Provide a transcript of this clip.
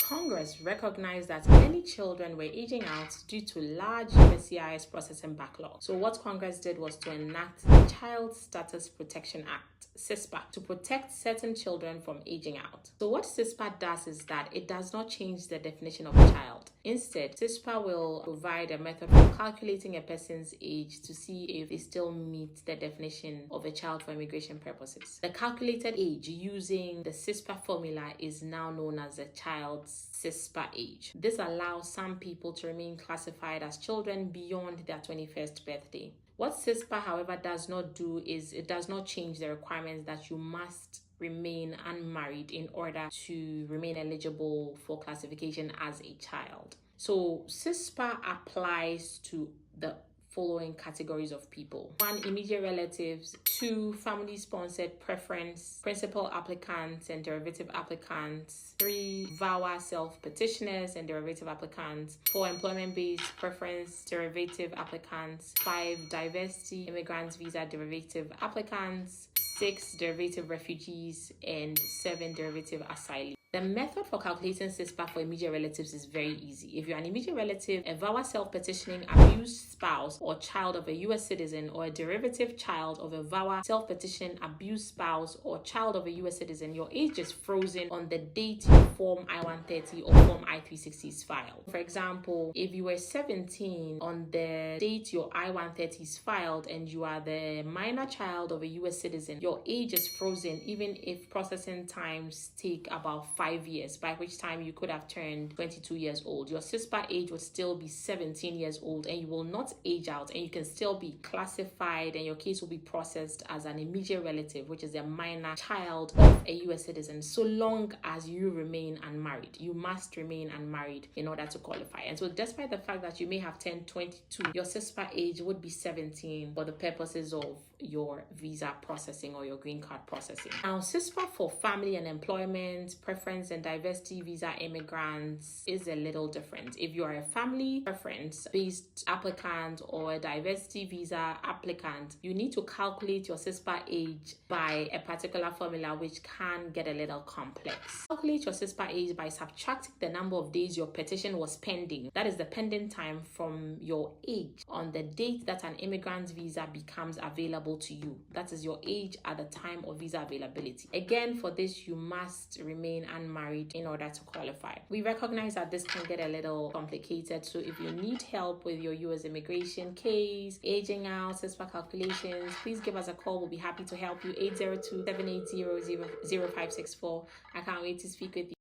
Congress recognized that many children were aging out due to large USCIS processing backlog. So what Congress did was to enact the Child Status Protection Act, CSPA, to protect certain children from aging out. So what CSPA does is that it does not change the definition of a child. Instead, CSPA will provide a method for calculating a person's age to see if they still meet the definition of a child for immigration purposes. The calculated age using the CSPA formula is now known as the child's CSPA age. This allows some people to remain classified as children beyond their 21st birthday. What CSPA, however, does not do is it does not change the requirements that you must remain unmarried in order to remain eligible for classification as a child. So CSPA applies to the following categories of people: 1, immediate relatives; 2, family-sponsored preference, principal applicants and derivative applicants; 3, VAWA self-petitioners and derivative applicants; 4, employment-based preference derivative applicants; 5, diversity immigrant visa derivative applicants; 6, derivative refugees; and 7, derivative asylees. The method for calculating CSPA for immediate relatives is very easy. If you're an immediate relative, a VAWA self-petitioning abused spouse or child of a U.S. citizen, or a derivative child of a VAWA self-petition abused spouse or child of a U.S. citizen, your age is frozen on the date you Form I-130 or Form I-360 is filed. For example, if you were 17 on the date your I-130 is filed and you are the minor child of a U.S. citizen, your age is frozen even if processing times take about 5 years, by which time you could have turned 22 years old. Your CSPA age will still be 17 years old and you will not age out, and you can still be classified and your case will be processed as an immediate relative, which is a minor child of a U.S. citizen, so long as you remain unmarried. You must remain unmarried in order to qualify. And so despite the fact that you may have turned 22, your CSPA age would be 17 for the purposes of your visa processing or your green card processing. Now, CSPA for family and employment preference and diversity visa immigrants is a little different. If you are a family preference based applicant or a diversity visa applicant, you need to calculate your CSPA age by a particular formula, which can get a little complex. Calculate your CSPA age by subtracting the number of days your petition was pending. That is the pending time from your age on the date that an immigrant visa becomes available to you. That is your age at the time of visa availability. Again, for this, you must remain unmarried in order to qualify. We recognize that this can get a little complicated, so if you need help with your U.S. immigration case, aging out, CSPA calculations, please give us a call. We'll be happy to help you. 802-780-0564. I can't wait to speak with you.